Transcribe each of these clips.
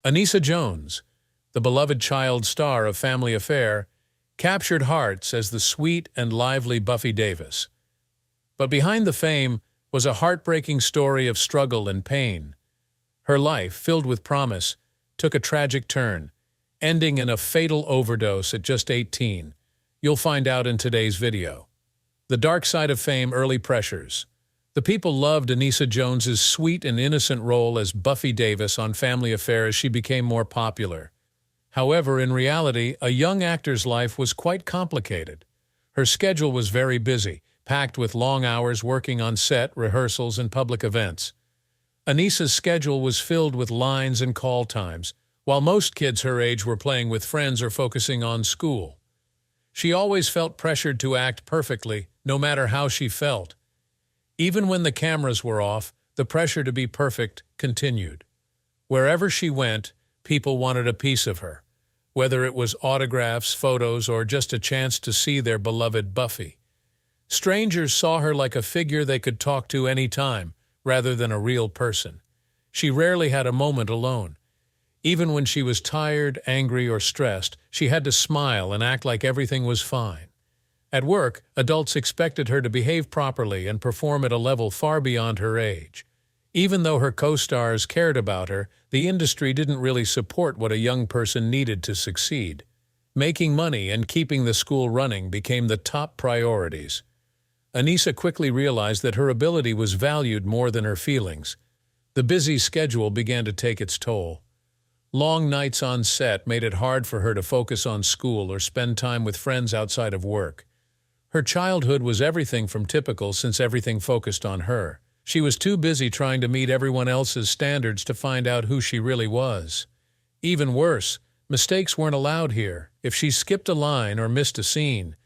Anissa Jones, the beloved child star of Family Affair, captured hearts as the sweet and lively Buffy Davis. But behind the fame was a heartbreaking story of struggle and pain. Her life, filled with promise, took a tragic turn, ending in a fatal overdose at just 18. You'll find out in today's video. The dark side of fame, early pressures. The people loved Anissa Jones's sweet and innocent role as Buffy Davis on Family Affair as she became more popular. However, in reality, a young actor's life was quite complicated. Her schedule was very busy, packed with long hours working on set, rehearsals, and public events. Anissa's schedule was filled with lines and call times, while most kids her age were playing with friends or focusing on school. She always felt pressured to act perfectly, no matter how she felt. Even when the cameras were off, the pressure to be perfect continued. Wherever she went, people wanted a piece of her, whether it was autographs, photos, or just a chance to see their beloved Buffy. Strangers saw her like a figure they could talk to any time, rather than a real person. She rarely had a moment alone. Even when she was tired, angry, or stressed, she had to smile and act like everything was fine. At work, adults expected her to behave properly and perform at a level far beyond her age. Even though her co-stars cared about her, the industry didn't really support what a young person needed to succeed. Making money and keeping the school running became the top priorities. Anissa quickly realized that her ability was valued more than her feelings. The busy schedule began to take its toll. Long nights on set made it hard for her to focus on school or spend time with friends outside of work. Her childhood was everything from typical since everything focused on her. She was too busy trying to meet everyone else's standards to find out who she really was. Even worse, mistakes weren't allowed here. If she skipped a line or missed a scene,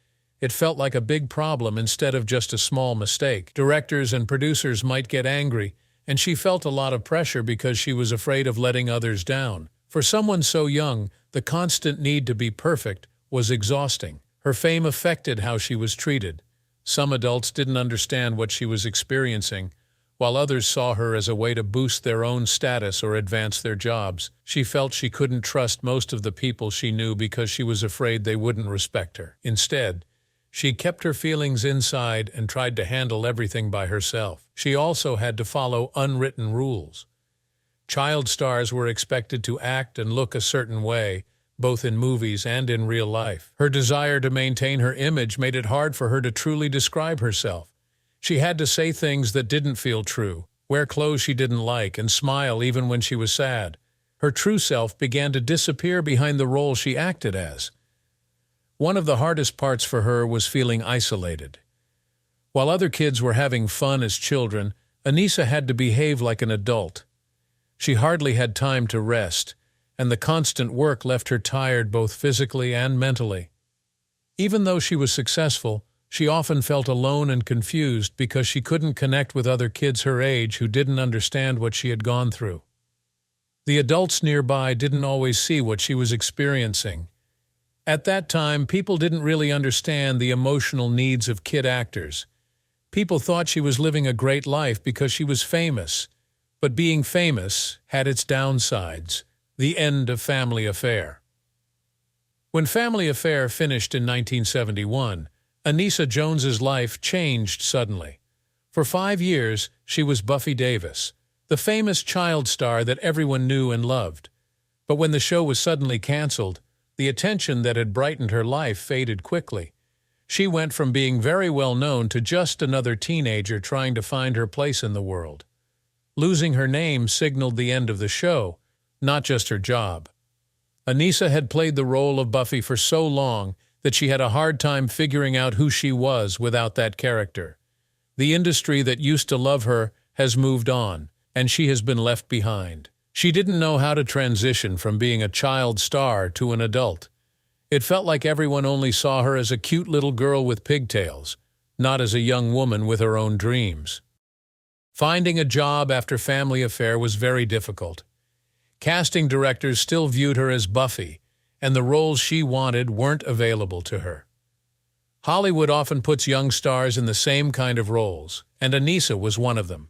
it felt like a big problem instead of just a small mistake. Directors and producers might get angry, and she felt a lot of pressure because she was afraid of letting others down. For someone so young, the constant need to be perfect was exhausting. Her fame affected how she was treated. Some adults didn't understand what she was experiencing, while others saw her as a way to boost their own status or advance their jobs. She felt she couldn't trust most of the people she knew because she was afraid they wouldn't respect her. Instead, she kept her feelings inside and tried to handle everything by herself. She also had to follow unwritten rules. Child stars were expected to act and look a certain way, both in movies and in real life. Her desire to maintain her image made it hard for her to truly describe herself. She had to say things that didn't feel true, wear clothes she didn't like, and smile even when she was sad. Her true self began to disappear behind the role she acted as. One of the hardest parts for her was feeling isolated. While other kids were having fun as children, Anissa had to behave like an adult. She hardly had time to rest, and the constant work left her tired both physically and mentally. Even though she was successful, she often felt alone and confused because she couldn't connect with other kids her age who didn't understand what she had gone through. The adults nearby didn't always see what she was experiencing. At that time, people didn't really understand the emotional needs of kid actors. People thought she was living a great life because she was famous, but being famous had its downsides. The end of Family Affair. When Family Affair finished in 1971, Anissa Jones's life changed suddenly. For 5 years, she was Buffy Davis, the famous child star that everyone knew and loved. But when the show was suddenly canceled, the attention that had brightened her life faded quickly. She went from being very well known to just another teenager trying to find her place in the world. Losing her name signaled the end of the show, not just her job. Anissa had played the role of Buffy for so long that she had a hard time figuring out who she was without that character. The industry that used to love her has moved on, and she has been left behind. She didn't know how to transition from being a child star to an adult. It felt like everyone only saw her as a cute little girl with pigtails, not as a young woman with her own dreams. Finding a job after Family Affair was very difficult. Casting directors still viewed her as Buffy, and the roles she wanted weren't available to her. Hollywood often puts young stars in the same kind of roles, and Anissa was one of them.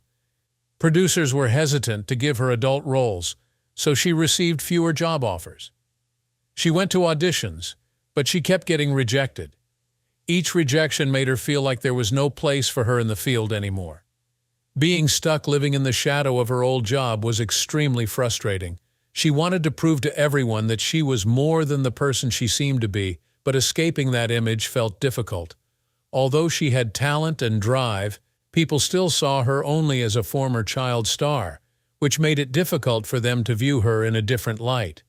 Producers were hesitant to give her adult roles, so she received fewer job offers. She went to auditions, but she kept getting rejected. Each rejection made her feel like there was no place for her in the field anymore. Being stuck living in the shadow of her old job was extremely frustrating. She wanted to prove to everyone that she was more than the person she seemed to be, but escaping that image felt difficult. Although she had talent and drive, people still saw her only as a former child star, which made it difficult for them to view her in a different light.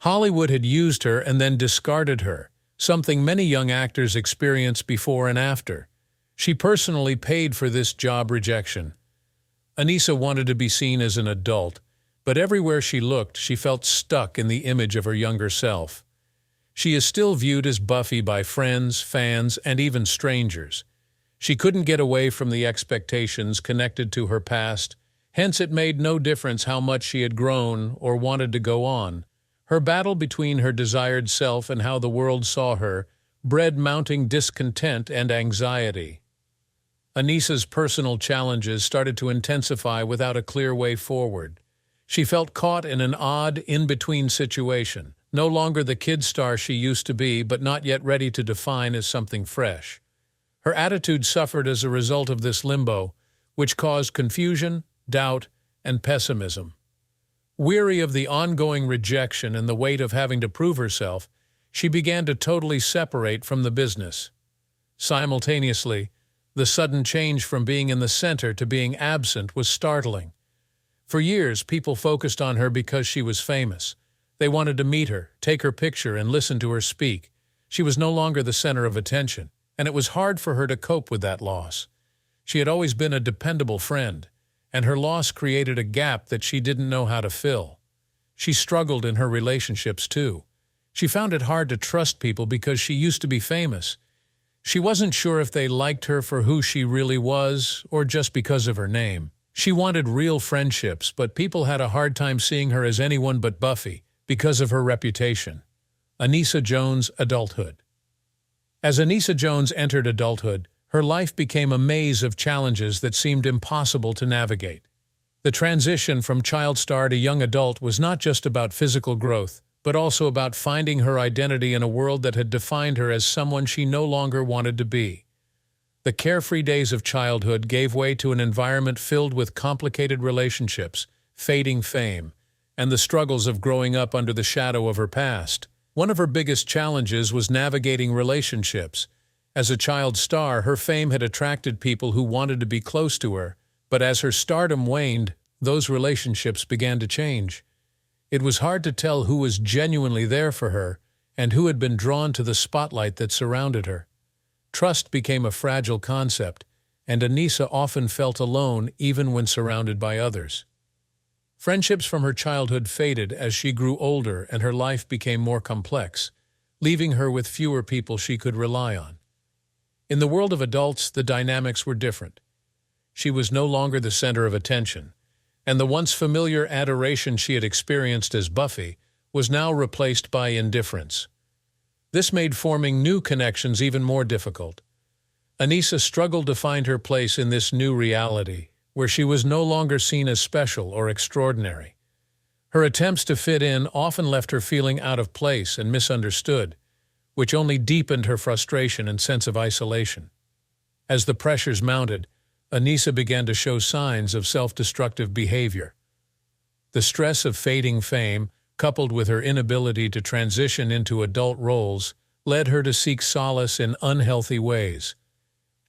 Hollywood had used her and then discarded her, something many young actors experience before and after. She personally paid for this job rejection. Anissa wanted to be seen as an adult, but everywhere she looked, she felt stuck in the image of her younger self. She is still viewed as Buffy by friends, fans, and even strangers. She couldn't get away from the expectations connected to her past, hence it made no difference how much she had grown or wanted to go on. Her battle between her desired self and how the world saw her bred mounting discontent and anxiety. Anissa's personal challenges started to intensify without a clear way forward. She felt caught in an odd, in-between situation, no longer the kid star she used to be, but not yet ready to define as something fresh. Her attitude suffered as a result of this limbo, which caused confusion, doubt, and pessimism. Weary of the ongoing rejection and the weight of having to prove herself, she began to totally separate from the business. Simultaneously, the sudden change from being in the center to being absent was startling. For years, people focused on her because she was famous. They wanted to meet her, take her picture, and listen to her speak. She was no longer the center of attention, and it was hard for her to cope with that loss. She had always been a dependable friend, and her loss created a gap that she didn't know how to fill. She struggled in her relationships, too. She found it hard to trust people because she used to be famous. She wasn't sure if they liked her for who she really was or just because of her name. She wanted real friendships, but people had a hard time seeing her as anyone but Buffy because of her reputation. Anissa Jones' Adulthood. As Anissa Jones entered adulthood, her life became a maze of challenges that seemed impossible to navigate. The transition from child star to young adult was not just about physical growth, but also about finding her identity in a world that had defined her as someone she no longer wanted to be. The carefree days of childhood gave way to an environment filled with complicated relationships, fading fame, and the struggles of growing up under the shadow of her past. One of her biggest challenges was navigating relationships. As a child star, her fame had attracted people who wanted to be close to her, but as her stardom waned, those relationships began to change. It was hard to tell who was genuinely there for her and who had been drawn to the spotlight that surrounded her. Trust became a fragile concept, and Anissa often felt alone even when surrounded by others. Friendships from her childhood faded as she grew older and her life became more complex, leaving her with fewer people she could rely on. In the world of adults, the dynamics were different. She was no longer the center of attention, and the once familiar adoration she had experienced as Buffy was now replaced by indifference. This made forming new connections even more difficult. Anissa struggled to find her place in this new reality, where she was no longer seen as special or extraordinary. Her attempts to fit in often left her feeling out of place and misunderstood, which only deepened her frustration and sense of isolation. As the pressures mounted, Anissa began to show signs of self-destructive behavior. The stress of fading fame, coupled with her inability to transition into adult roles, led her to seek solace in unhealthy ways.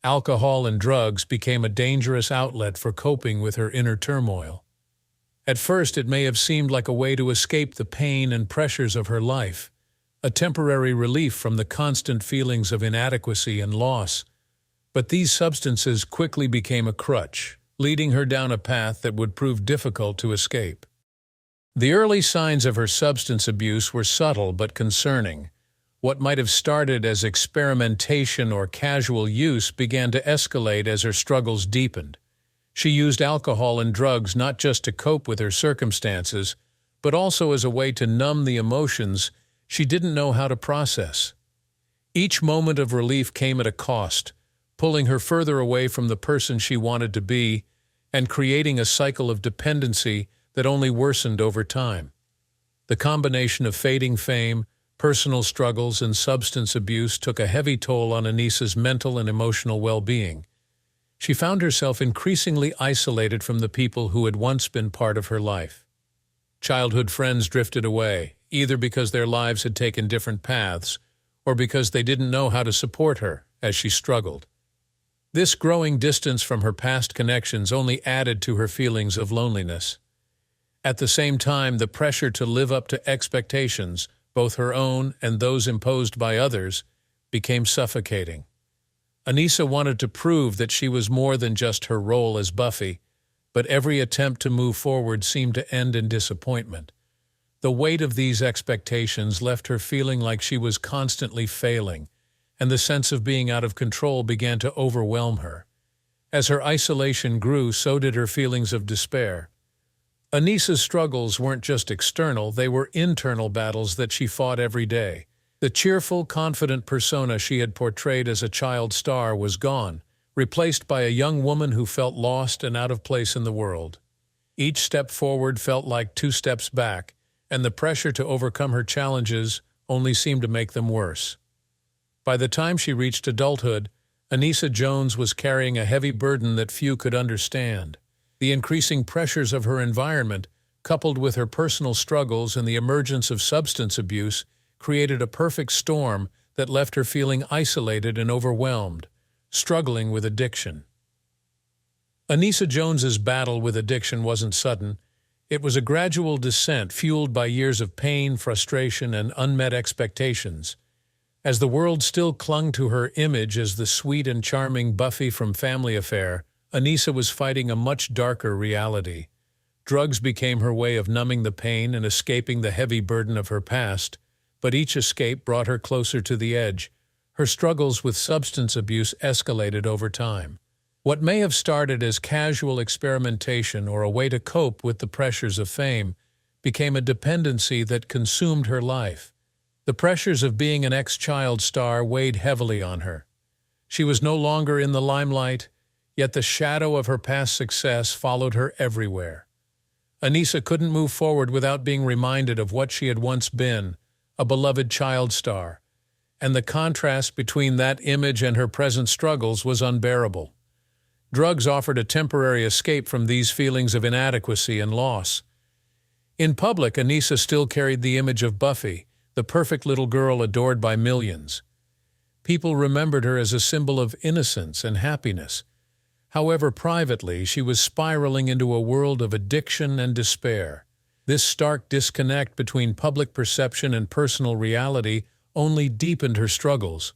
Alcohol and drugs became a dangerous outlet for coping with her inner turmoil. At first, it may have seemed like a way to escape the pain and pressures of her life, a temporary relief from the constant feelings of inadequacy and loss. But these substances quickly became a crutch, leading her down a path that would prove difficult to escape. The early signs of her substance abuse were subtle but concerning. What might have started as experimentation or casual use began to escalate as her struggles deepened. She used alcohol and drugs not just to cope with her circumstances, but also as a way to numb the emotions she didn't know how to process. Each moment of relief came at a cost, pulling her further away from the person she wanted to be and creating a cycle of dependency that only worsened over time. The combination of fading fame, personal struggles, and substance abuse took a heavy toll on Anissa's mental and emotional well-being. She found herself increasingly isolated from the people who had once been part of her life. Childhood friends drifted away, either because their lives had taken different paths or because they didn't know how to support her as she struggled. This growing distance from her past connections only added to her feelings of loneliness. At the same time, the pressure to live up to expectations, both her own and those imposed by others, became suffocating. Anissa wanted to prove that she was more than just her role as Buffy, but every attempt to move forward seemed to end in disappointment. The weight of these expectations left her feeling like she was constantly failing, and the sense of being out of control began to overwhelm her. As her isolation grew, so did her feelings of despair. Anissa's struggles weren't just external, they were internal battles that she fought every day. The cheerful, confident persona she had portrayed as a child star was gone, replaced by a young woman who felt lost and out of place in the world. Each step forward felt like 2 steps back, and the pressure to overcome her challenges only seemed to make them worse. By the time she reached adulthood, Anissa Jones was carrying a heavy burden that few could understand. The increasing pressures of her environment, coupled with her personal struggles and the emergence of substance abuse, created a perfect storm that left her feeling isolated and overwhelmed, struggling with addiction. Anissa Jones's battle with addiction wasn't sudden. It was a gradual descent fueled by years of pain, frustration, and unmet expectations. As the world still clung to her image as the sweet and charming Buffy from Family Affair, Anissa was fighting a much darker reality. Drugs became her way of numbing the pain and escaping the heavy burden of her past, but each escape brought her closer to the edge. Her struggles with substance abuse escalated over time. What may have started as casual experimentation or a way to cope with the pressures of fame became a dependency that consumed her life. The pressures of being an ex-child star weighed heavily on her. She was no longer in the limelight, yet the shadow of her past success followed her everywhere. Anissa couldn't move forward without being reminded of what she had once been, a beloved child star, and the contrast between that image and her present struggles was unbearable. Drugs offered a temporary escape from these feelings of inadequacy and loss. In public, Anissa still carried the image of Buffy, the perfect little girl adored by millions. People remembered her as a symbol of innocence and happiness. However, privately, she was spiraling into a world of addiction and despair. This stark disconnect between public perception and personal reality only deepened her struggles.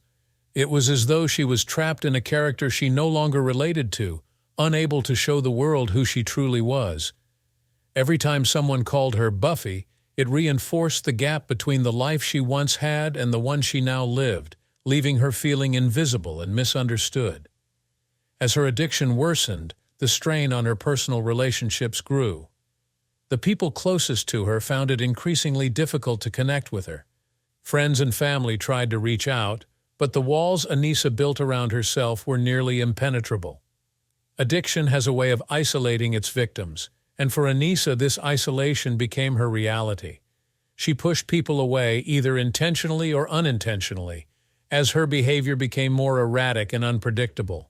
It was as though she was trapped in a character she no longer related to, unable to show the world who she truly was. Every time someone called her Buffy, it reinforced the gap between the life she once had and the one she now lived, leaving her feeling invisible and misunderstood. As her addiction worsened, the strain on her personal relationships grew. The people closest to her found it increasingly difficult to connect with her. Friends and family tried to reach out, but the walls Anissa built around herself were nearly impenetrable. Addiction has a way of isolating its victims, and for Anissa this isolation became her reality. She pushed people away either intentionally or unintentionally, as her behavior became more erratic and unpredictable.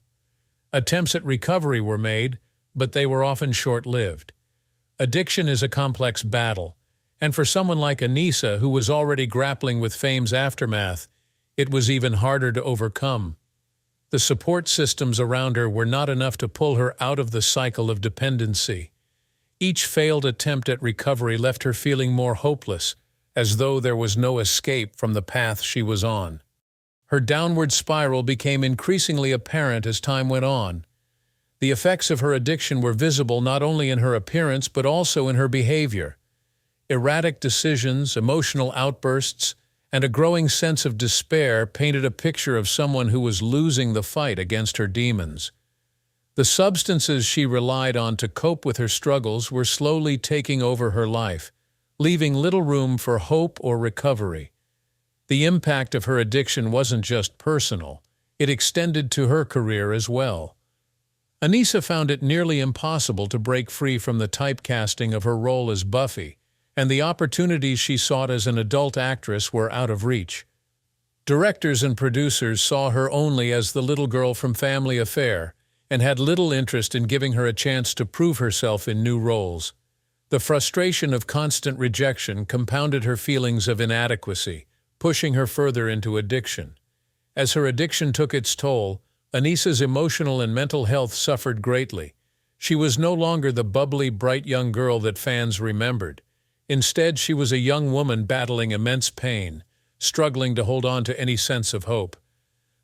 Attempts at recovery were made, but they were often short-lived. Addiction is a complex battle, and for someone like Anissa, who was already grappling with fame's aftermath, it was even harder to overcome. The support systems around her were not enough to pull her out of the cycle of dependency. Each failed attempt at recovery left her feeling more hopeless, as though there was no escape from the path she was on. Her downward spiral became increasingly apparent as time went on. The effects of her addiction were visible not only in her appearance but also in her behavior. Erratic decisions, emotional outbursts, and a growing sense of despair painted a picture of someone who was losing the fight against her demons. The substances she relied on to cope with her struggles were slowly taking over her life, leaving little room for hope or recovery. The impact of her addiction wasn't just personal, it extended to her career as well. Anissa found it nearly impossible to break free from the typecasting of her role as Buffy, and the opportunities she sought as an adult actress were out of reach. Directors and producers saw her only as the little girl from Family Affair and had little interest in giving her a chance to prove herself in new roles. The frustration of constant rejection compounded her feelings of inadequacy, pushing her further into addiction. As her addiction took its toll, Anissa's emotional and mental health suffered greatly. She was no longer the bubbly, bright young girl that fans remembered. Instead, she was a young woman battling immense pain, struggling to hold on to any sense of hope.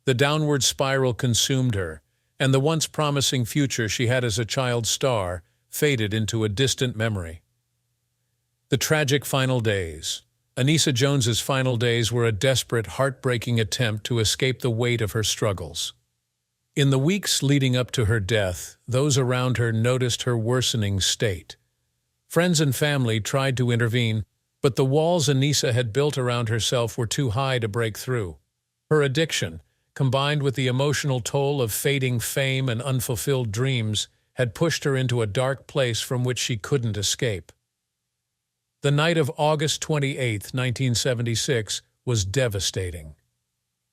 The downward spiral consumed her, and the once promising future she had as a child star faded into a distant memory. The tragic final days. Anissa Jones's final days were a desperate, heartbreaking attempt to escape the weight of her struggles. In the weeks leading up to her death, those around her noticed her worsening state. Friends and family tried to intervene, but the walls Anissa had built around herself were too high to break through. Her addiction, combined with the emotional toll of fading fame and unfulfilled dreams, had pushed her into a dark place from which she couldn't escape. The night of August 28, 1976, was devastating.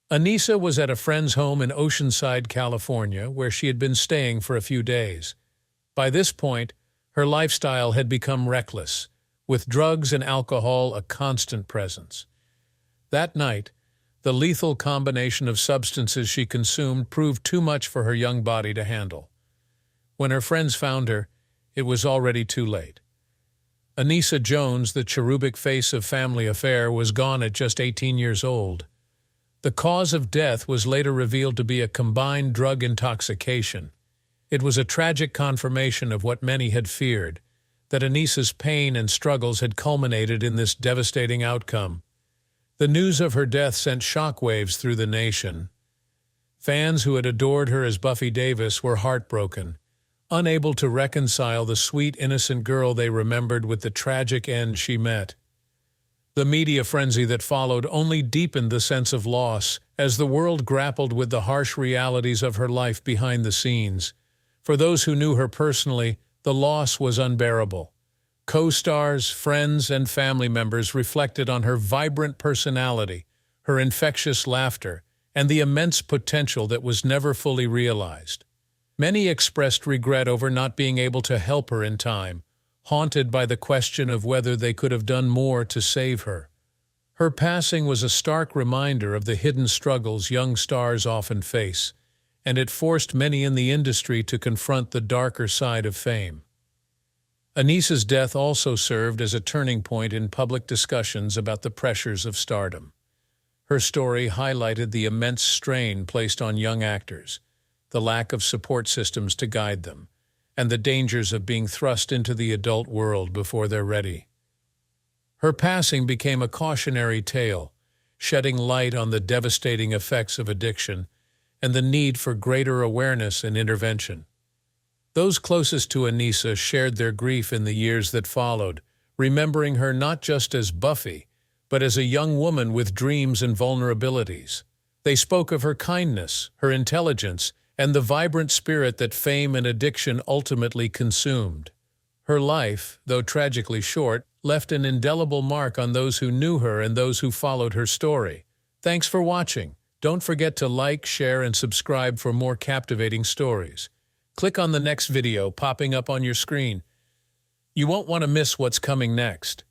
Anissa was at a friend's home in Oceanside, California, where she had been staying for a few days. By this point, her lifestyle had become reckless, with drugs and alcohol a constant presence. That night, the lethal combination of substances she consumed proved too much for her young body to handle. When her friends found her, it was already too late. Anissa Jones, the cherubic face of Family Affair, was gone at just 18 years old. The cause of death was later revealed to be a combined drug intoxication. It was a tragic confirmation of what many had feared, that Anissa's pain and struggles had culminated in this devastating outcome. The news of her death sent shockwaves through the nation. Fans who had adored her as Buffy Davis were heartbroken, unable to reconcile the sweet, innocent girl they remembered with the tragic end she met. The media frenzy that followed only deepened the sense of loss as the world grappled with the harsh realities of her life behind the scenes. For those who knew her personally, the loss was unbearable. Co-stars, friends, and family members reflected on her vibrant personality, her infectious laughter, and the immense potential that was never fully realized. Many expressed regret over not being able to help her in time, haunted by the question of whether they could have done more to save her. Her passing was a stark reminder of the hidden struggles young stars often face, and it forced many in the industry to confront the darker side of fame. Anissa's death also served as a turning point in public discussions about the pressures of stardom. Her story highlighted the immense strain placed on young actors, the lack of support systems to guide them, and the dangers of being thrust into the adult world before they're ready. Her passing became a cautionary tale, shedding light on the devastating effects of addiction and the need for greater awareness and intervention. Those closest to Anissa shared their grief in the years that followed, remembering her not just as Buffy, but as a young woman with dreams and vulnerabilities. They spoke of her kindness, her intelligence, and the vibrant spirit that fame and addiction ultimately consumed. Her life, though tragically short, left an indelible mark on those who knew her and those who followed her story. Thanks for watching. Don't forget to like, share, and subscribe for more captivating stories. Click on the next video popping up on your screen. You won't want to miss what's coming next.